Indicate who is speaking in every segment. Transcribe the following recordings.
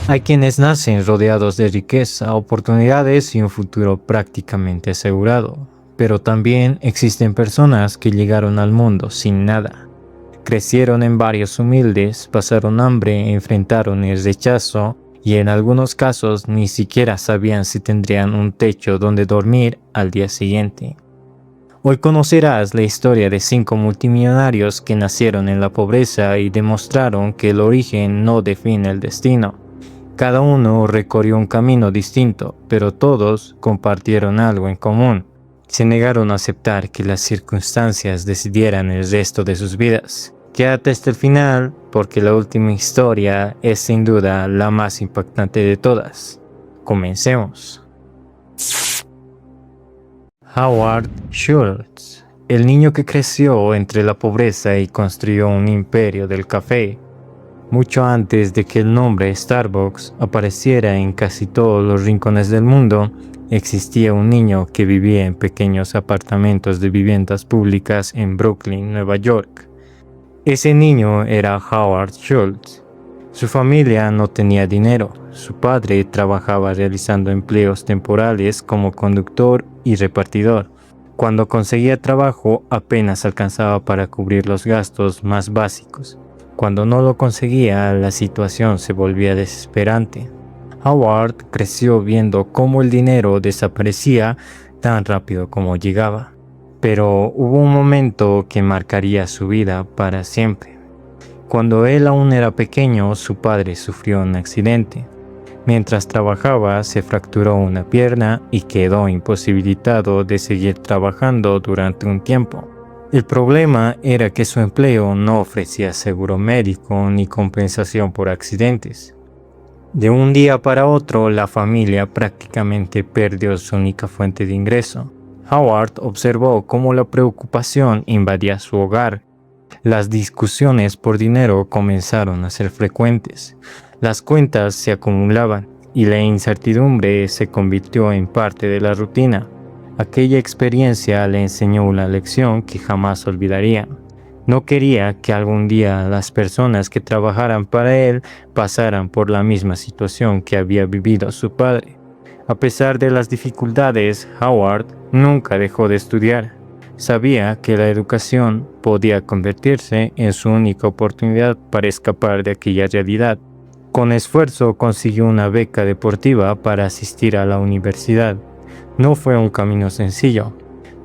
Speaker 1: Hay quienes nacen rodeados de riqueza, oportunidades y un futuro prácticamente asegurado, pero también existen personas que llegaron al mundo sin nada. Crecieron en barrios humildes, pasaron hambre, enfrentaron el rechazo y en algunos casos ni siquiera sabían si tendrían un techo donde dormir al día siguiente. Hoy conocerás la historia de 5 multimillonarios que nacieron en la pobreza y demostraron que el origen no define el destino. Cada uno recorrió un camino distinto, pero todos compartieron algo en común. Se negaron a aceptar que las circunstancias decidieran el resto de sus vidas. Quédate hasta el final, porque la última historia es sin duda la más impactante de todas. Comencemos. Howard Schultz, el niño que creció entre la pobreza y construyó un imperio del café. Mucho antes de que el nombre Starbucks apareciera en casi todos los rincones del mundo, existía un niño que vivía en pequeños apartamentos de viviendas públicas en Brooklyn, Nueva York. Ese niño era Howard Schultz. Su familia no tenía dinero. Su padre trabajaba realizando empleos temporales como conductor y repartidor. Cuando conseguía trabajo apenas alcanzaba para cubrir los gastos más básicos. Cuando no lo conseguía, la situación se volvía desesperante. Howard creció viendo cómo el dinero desaparecía tan rápido como llegaba. Pero hubo un momento que marcaría su vida para siempre. Cuando él aún era pequeño, su padre sufrió un accidente. Mientras trabajaba, se fracturó una pierna y quedó imposibilitado de seguir trabajando durante un tiempo. El problema era que su empleo no ofrecía seguro médico ni compensación por accidentes. De un día para otro, la familia prácticamente perdió su única fuente de ingreso. Howard observó cómo la preocupación invadía su hogar. Las discusiones por dinero comenzaron a ser frecuentes. Las cuentas se acumulaban y la incertidumbre se convirtió en parte de la rutina. Aquella experiencia le enseñó una lección que jamás olvidaría. No quería que algún día las personas que trabajaran para él pasaran por la misma situación que había vivido su padre. A pesar de las dificultades, Howard nunca dejó de estudiar. Sabía que la educación podía convertirse en su única oportunidad para escapar de aquella realidad. Con esfuerzo consiguió una beca deportiva para asistir a la universidad. No fue un camino sencillo.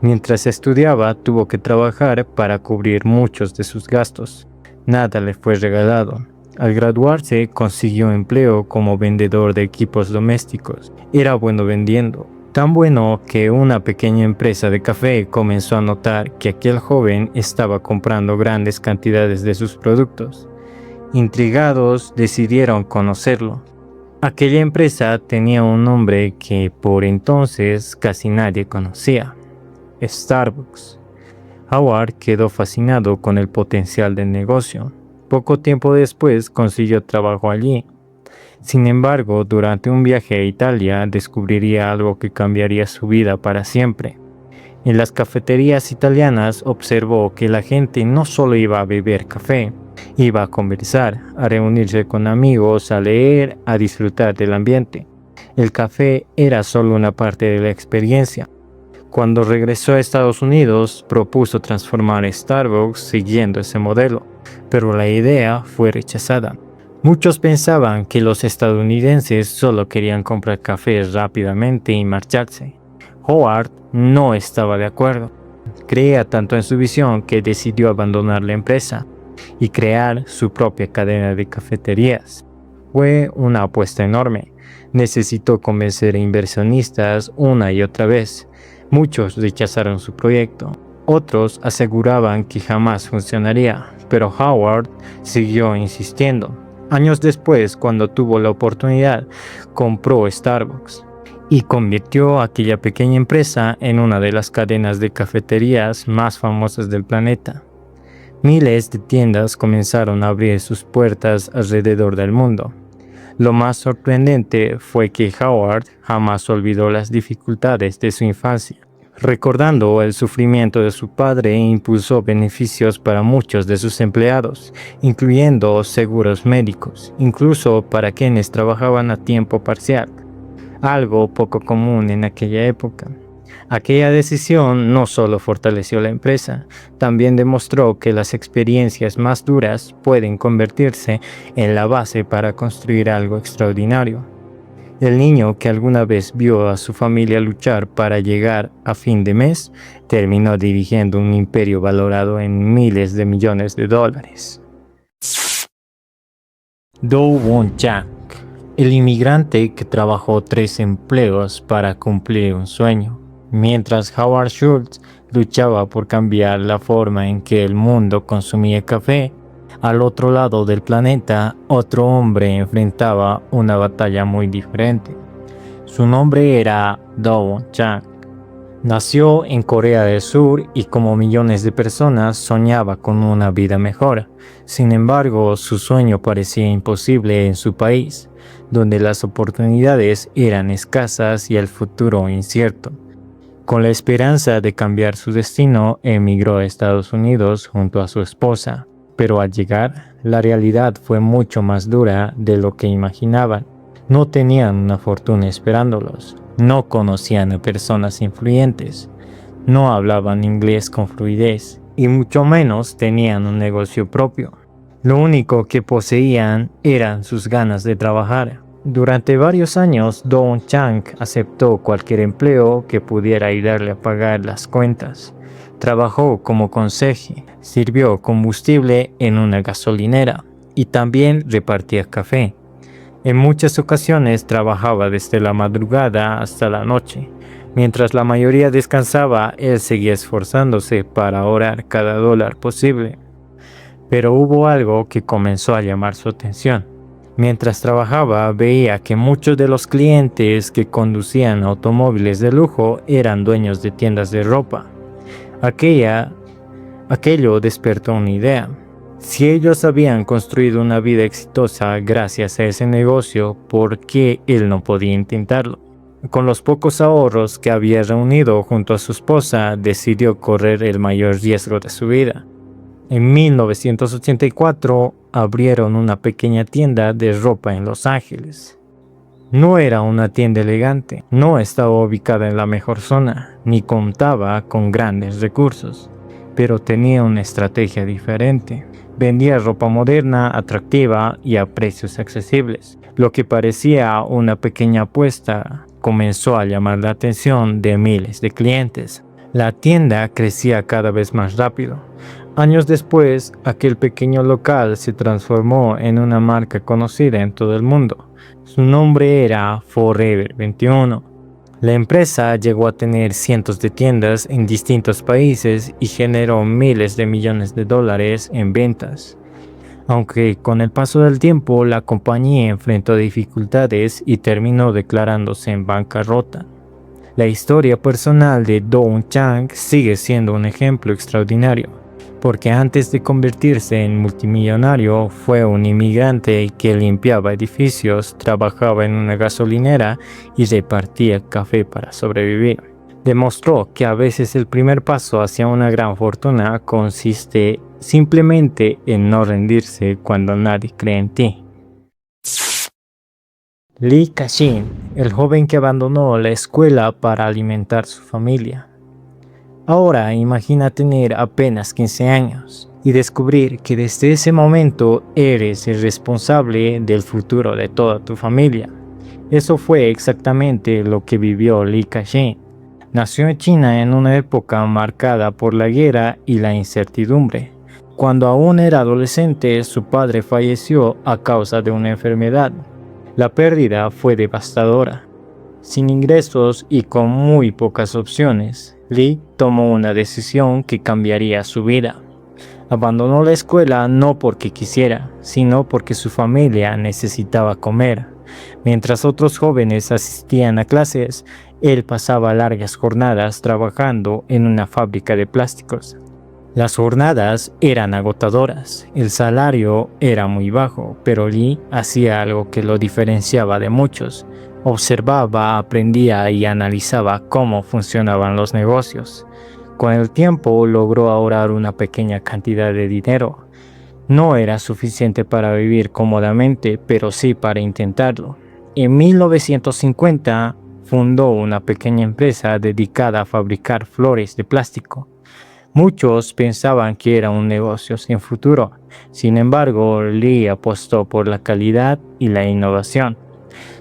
Speaker 1: Mientras estudiaba, tuvo que trabajar para cubrir muchos de sus gastos. Nada le fue regalado. Al graduarse, consiguió empleo como vendedor de equipos domésticos. Era bueno vendiendo. Tan bueno que una pequeña empresa de café comenzó a notar que aquel joven estaba comprando grandes cantidades de sus productos. Intrigados, decidieron conocerlo. Aquella empresa tenía un nombre que por entonces casi nadie conocía: Starbucks. Howard quedó fascinado con el potencial del negocio. Poco tiempo después consiguió trabajo allí. Sin embargo, durante un viaje a Italia descubriría algo que cambiaría su vida para siempre. En las cafeterías italianas observó que la gente no solo iba a beber café, iba a conversar, a reunirse con amigos, a leer, a disfrutar del ambiente. El café era solo una parte de la experiencia. Cuando regresó a Estados Unidos, propuso transformar Starbucks siguiendo ese modelo, pero la idea fue rechazada. Muchos pensaban que los estadounidenses solo querían comprar café rápidamente y marcharse. Howard no estaba de acuerdo. Creía tanto en su visión que decidió abandonar la empresa y crear su propia cadena de cafeterías. Fue una apuesta enorme. Necesitó convencer a inversionistas una y otra vez. Muchos rechazaron su proyecto. Otros aseguraban que jamás funcionaría, pero Howard siguió insistiendo. Años después, cuando tuvo la oportunidad, compró Starbucks y convirtió aquella pequeña empresa en una de las cadenas de cafeterías más famosas del planeta. Miles de tiendas comenzaron a abrir sus puertas alrededor del mundo. Lo más sorprendente fue que Howard jamás olvidó las dificultades de su infancia. Recordando el sufrimiento de su padre, impulsó beneficios para muchos de sus empleados, incluyendo seguros médicos, incluso para quienes trabajaban a tiempo parcial, algo poco común en aquella época. Aquella decisión no solo fortaleció la empresa, también demostró que las experiencias más duras pueden convertirse en la base para construir algo extraordinario. El niño que alguna vez vio a su familia luchar para llegar a fin de mes, terminó dirigiendo un imperio valorado en miles de millones de dólares. Do Won Chang, el inmigrante que trabajó 3 empleos para cumplir un sueño. Mientras Howard Schultz luchaba por cambiar la forma en que el mundo consumía café, al otro lado del planeta, otro hombre enfrentaba una batalla muy diferente. Su nombre era Do Won Chang. Nació en Corea del Sur y como millones de personas soñaba con una vida mejor. Sin embargo, su sueño parecía imposible en su país, donde las oportunidades eran escasas y el futuro incierto. Con la esperanza de cambiar su destino, emigró a Estados Unidos junto a su esposa. Pero al llegar, la realidad fue mucho más dura de lo que imaginaban. No tenían una fortuna esperándolos, no conocían a personas influyentes, no hablaban inglés con fluidez y mucho menos tenían un negocio propio. Lo único que poseían eran sus ganas de trabajar. Durante varios años, Do Won Chang aceptó cualquier empleo que pudiera ayudarle a pagar las cuentas. Trabajó como conserje, sirvió combustible en una gasolinera y también repartía café. En muchas ocasiones trabajaba desde la madrugada hasta la noche. Mientras la mayoría descansaba, él seguía esforzándose para ahorrar cada dólar posible. Pero hubo algo que comenzó a llamar su atención. Mientras trabajaba, veía que muchos de los clientes que conducían automóviles de lujo eran dueños de tiendas de ropa. Aquello despertó una idea. Si ellos habían construido una vida exitosa gracias a ese negocio, ¿por qué él no podía intentarlo? Con los pocos ahorros que había reunido junto a su esposa, decidió correr el mayor riesgo de su vida. En 1984 abrieron una pequeña tienda de ropa en Los Ángeles. No era una tienda elegante, no estaba ubicada en la mejor zona, ni contaba con grandes recursos, pero tenía una estrategia diferente. Vendía ropa moderna, atractiva y a precios accesibles. Lo que parecía una pequeña apuesta comenzó a llamar la atención de miles de clientes. La tienda crecía cada vez más rápido. Años después, aquel pequeño local se transformó en una marca conocida en todo el mundo. Su nombre era Forever 21. La empresa llegó a tener cientos de tiendas en distintos países y generó miles de millones de dólares en ventas. Aunque con el paso del tiempo la compañía enfrentó dificultades y terminó declarándose en bancarrota. La historia personal de Do Won Chang sigue siendo un ejemplo extraordinario, porque antes de convertirse en multimillonario fue un inmigrante que limpiaba edificios, trabajaba en una gasolinera y repartía café para sobrevivir. Demostró que a veces el primer paso hacia una gran fortuna consiste simplemente en no rendirse cuando nadie cree en ti. Lee Ka-shing, el joven que abandonó la escuela para alimentar su familia. Ahora imagina tener apenas 15 años y descubrir que desde ese momento eres el responsable del futuro de toda tu familia. Eso fue exactamente lo que vivió Lee Ka-shing. Nació en China en una época marcada por la guerra y la incertidumbre. Cuando aún era adolescente, su padre falleció a causa de una enfermedad. La pérdida fue devastadora. Sin ingresos y con muy pocas opciones, Lee tomó una decisión que cambiaría su vida. Abandonó la escuela no porque quisiera, sino porque su familia necesitaba comer. Mientras otros jóvenes asistían a clases, él pasaba largas jornadas trabajando en una fábrica de plásticos. Las jornadas eran agotadoras, el salario era muy bajo, pero Lee hacía algo que lo diferenciaba de muchos. Observaba, aprendía y analizaba cómo funcionaban los negocios. Con el tiempo logró ahorrar una pequeña cantidad de dinero. No era suficiente para vivir cómodamente, pero sí para intentarlo. En 1950 fundó una pequeña empresa dedicada a fabricar flores de plástico. Muchos pensaban que era un negocio sin futuro. Sin embargo, Lee apostó por la calidad y la innovación.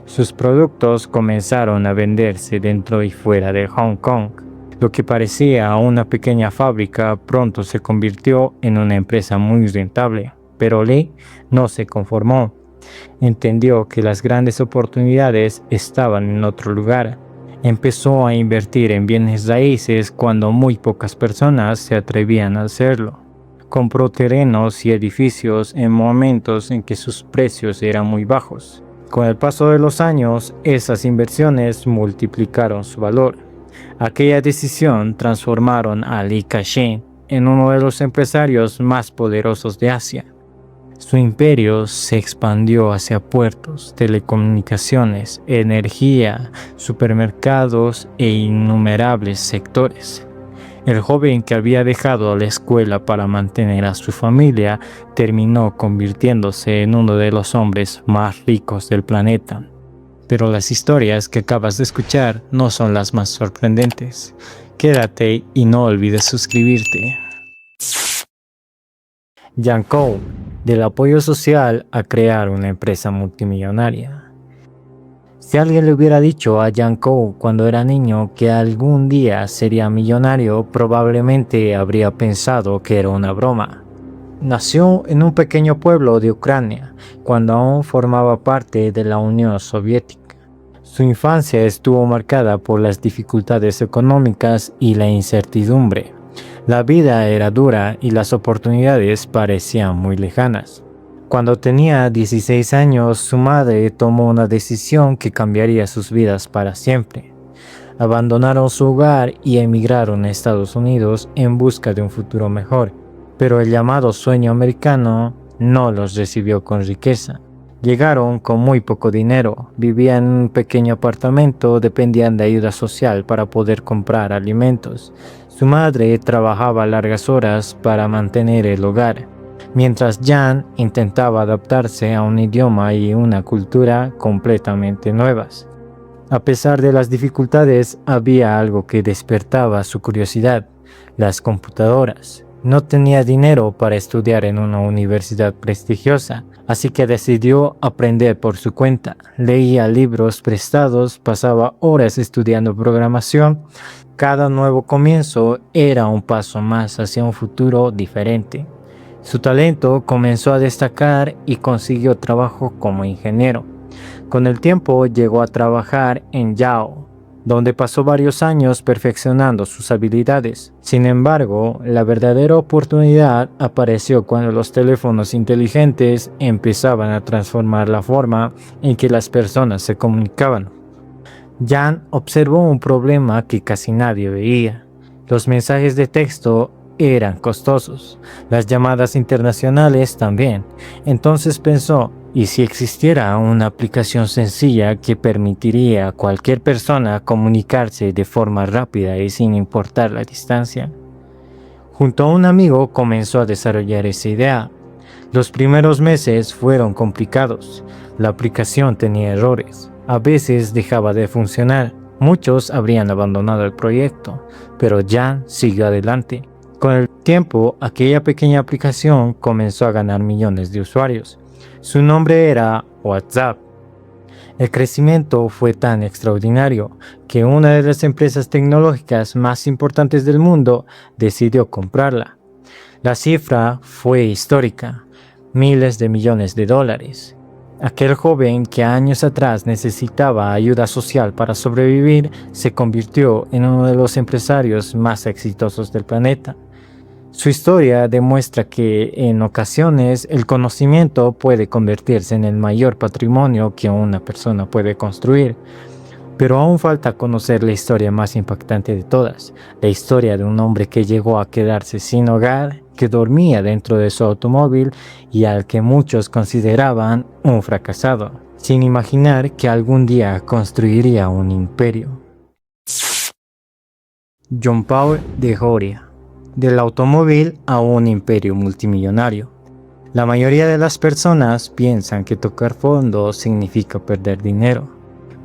Speaker 1: Sus productos comenzaron a venderse dentro y fuera de Hong Kong. Lo que parecía una pequeña fábrica pronto se convirtió en una empresa muy rentable. Pero Lee no se conformó. Entendió que las grandes oportunidades estaban en otro lugar. Empezó a invertir en bienes raíces cuando muy pocas personas se atrevían a hacerlo. Compró terrenos y edificios en momentos en que sus precios eran muy bajos. Con el paso de los años, esas inversiones multiplicaron su valor. Aquella decisión transformaron a Li Ka-shing en uno de los empresarios más poderosos de Asia. Su imperio se expandió hacia puertos, telecomunicaciones, energía, supermercados e innumerables sectores. El joven que había dejado la escuela para mantener a su familia terminó convirtiéndose en uno de los hombres más ricos del planeta. Pero las historias que acabas de escuchar no son las más sorprendentes. Quédate y no olvides suscribirte. Yankou, del apoyo social a crear una empresa multimillonaria. Si alguien le hubiera dicho a Yankou cuando era niño que algún día sería millonario, probablemente habría pensado que era una broma. Nació en un pequeño pueblo de Ucrania, cuando aún formaba parte de la Unión Soviética. Su infancia estuvo marcada por las dificultades económicas y la incertidumbre. La vida era dura y las oportunidades parecían muy lejanas. Cuando tenía 16 años, su madre tomó una decisión que cambiaría sus vidas para siempre. Abandonaron su hogar y emigraron a Estados Unidos en busca de un futuro mejor, pero el llamado sueño americano no los recibió con riqueza. Llegaron con muy poco dinero, vivían en un pequeño apartamento, dependían de ayuda social para poder comprar alimentos. Su madre trabajaba largas horas para mantener el hogar, mientras Jan intentaba adaptarse a un idioma y una cultura completamente nuevas. A pesar de las dificultades, había algo que despertaba su curiosidad: las computadoras. No tenía dinero para estudiar en una universidad prestigiosa, así que decidió aprender por su cuenta. Leía libros prestados, pasaba horas estudiando programación. Cada nuevo comienzo era un paso más hacia un futuro diferente. Su talento comenzó a destacar y consiguió trabajo como ingeniero. Con el tiempo llegó a trabajar en Yahoo, donde pasó varios años perfeccionando sus habilidades. Sin embargo, la verdadera oportunidad apareció cuando los teléfonos inteligentes empezaban a transformar la forma en que las personas se comunicaban. Jan observó un problema que casi nadie veía. Los mensajes de texto eran costosos, las llamadas internacionales también. Entonces pensó, ¿y si existiera una aplicación sencilla que permitiría a cualquier persona comunicarse de forma rápida y sin importar la distancia? Junto a un amigo comenzó a desarrollar esa idea. Los primeros meses fueron complicados. La aplicación tenía errores. A veces dejaba de funcionar. Muchos habrían abandonado el proyecto, pero Jan siguió adelante. Con el tiempo, aquella pequeña aplicación comenzó a ganar millones de usuarios. Su nombre era WhatsApp. El crecimiento fue tan extraordinario que una de las empresas tecnológicas más importantes del mundo decidió comprarla. La cifra fue histórica: miles de millones de dólares. Aquel joven que años atrás necesitaba ayuda social para sobrevivir se convirtió en uno de los empresarios más exitosos del planeta. Su historia demuestra que en ocasiones el conocimiento puede convertirse en el mayor patrimonio que una persona puede construir. Pero aún falta conocer la historia más impactante de todas, la historia de un hombre que llegó a quedarse sin hogar, que dormía dentro de su automóvil y al que muchos consideraban un fracasado. sin imaginar que algún día construiría un imperio. John Paul de Joria, del automóvil a un imperio multimillonario. La mayoría de las personas piensan que tocar fondo significa perder dinero,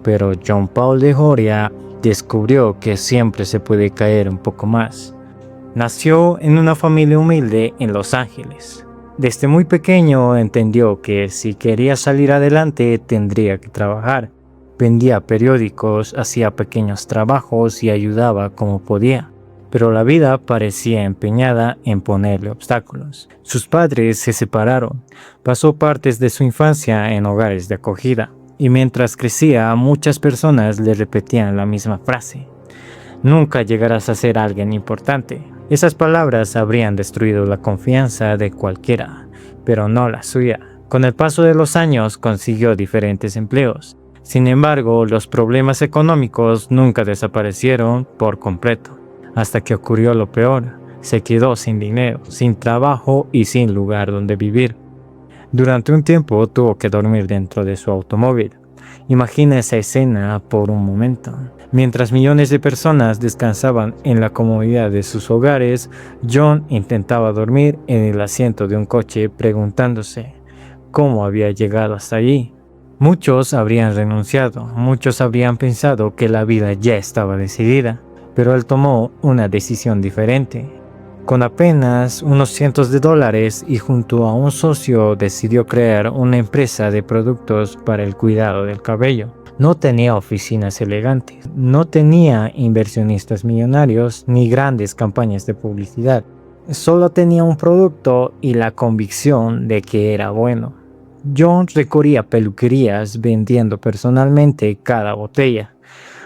Speaker 1: pero John Paul de Joria descubrió que siempre se puede caer un poco más. Nació en una familia humilde en Los Ángeles. Desde muy pequeño entendió que si quería salir adelante tendría que trabajar. Vendía periódicos, hacía pequeños trabajos y ayudaba como podía. Pero la vida parecía empeñada en ponerle obstáculos. Sus padres se separaron. Pasó partes de su infancia en hogares de acogida. Y mientras crecía, muchas personas le repetían la misma frase: nunca llegarás a ser alguien importante. Esas palabras habrían destruido la confianza de cualquiera, pero no la suya. Con el paso de los años consiguió diferentes empleos. Sin embargo, los problemas económicos nunca desaparecieron por completo, hasta que ocurrió lo peor. Se quedó sin dinero, sin trabajo y sin lugar donde vivir. Durante un tiempo tuvo que dormir dentro de su automóvil. Imagina esa escena por un momento. Mientras millones de personas descansaban en la comodidad de sus hogares, John intentaba dormir en el asiento de un coche preguntándose cómo había llegado hasta allí. Muchos habrían renunciado, muchos habrían pensado que la vida ya estaba decidida, pero él tomó una decisión diferente. Con apenas unos cientos de dólares y junto a un socio decidió crear una empresa de productos para el cuidado del cabello. No tenía oficinas elegantes, no tenía inversionistas millonarios ni grandes campañas de publicidad. Solo tenía un producto y la convicción de que era bueno. John recorría peluquerías vendiendo personalmente cada botella.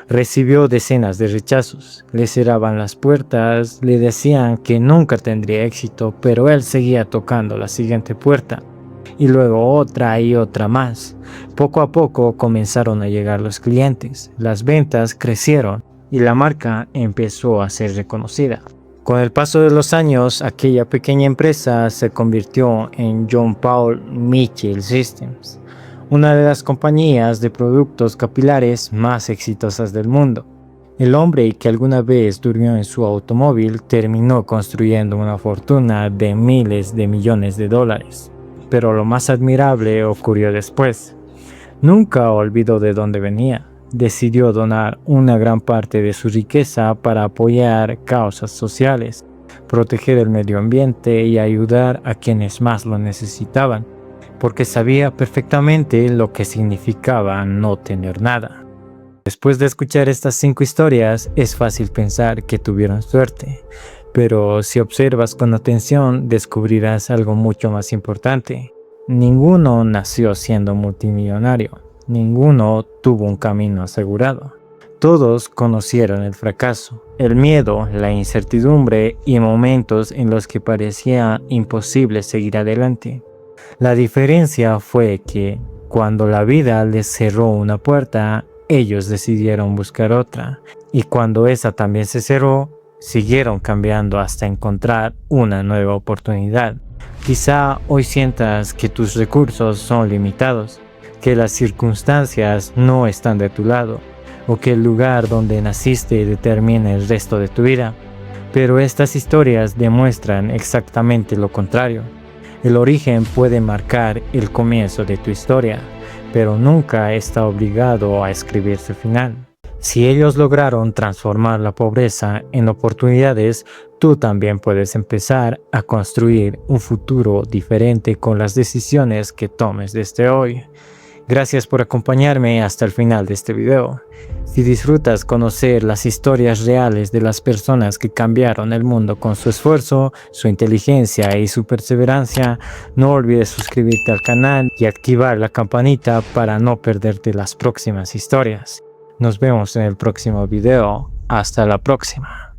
Speaker 1: Recibió decenas de rechazos, le cerraban las puertas, le decían que nunca tendría éxito, pero él seguía tocando la siguiente puerta, y luego otra y otra más. Poco a poco comenzaron a llegar los clientes, las ventas crecieron y la marca empezó a ser reconocida. Con el paso de los años, aquella pequeña empresa se convirtió en John Paul Mitchell Systems, una de las compañías de productos capilares más exitosas del mundo. El hombre que alguna vez durmió en su automóvil terminó construyendo una fortuna de miles de millones de dólares. Pero lo más admirable ocurrió después. Nunca olvidó de dónde venía. Decidió donar una gran parte de su riqueza para apoyar causas sociales, proteger el medio ambiente y ayudar a quienes más lo necesitaban, porque sabía perfectamente lo que significaba no tener nada. Después de escuchar estas 5 historias, es fácil pensar que tuvieron suerte, pero si observas con atención, descubrirás algo mucho más importante. Ninguno nació siendo multimillonario. Ninguno tuvo un camino asegurado. Todos conocieron el fracaso, el miedo, la incertidumbre y momentos en los que parecía imposible seguir adelante. La diferencia fue que, cuando la vida les cerró una puerta, ellos decidieron buscar otra. Y cuando esa también se cerró, siguieron cambiando hasta encontrar una nueva oportunidad. Quizá hoy sientas que tus recursos son limitados, que las circunstancias no están de tu lado, o que el lugar donde naciste determina el resto de tu vida. Pero estas historias demuestran exactamente lo contrario. El origen puede marcar el comienzo de tu historia, pero nunca está obligado a escribir su final. Si ellos lograron transformar la pobreza en oportunidades, tú también puedes empezar a construir un futuro diferente con las decisiones que tomes desde hoy. Gracias por acompañarme hasta el final de este video. Si disfrutas conocer las historias reales de las personas que cambiaron el mundo con su esfuerzo, su inteligencia y su perseverancia, no olvides suscribirte al canal y activar la campanita para no perderte las próximas historias. Nos vemos en el próximo video. Hasta la próxima.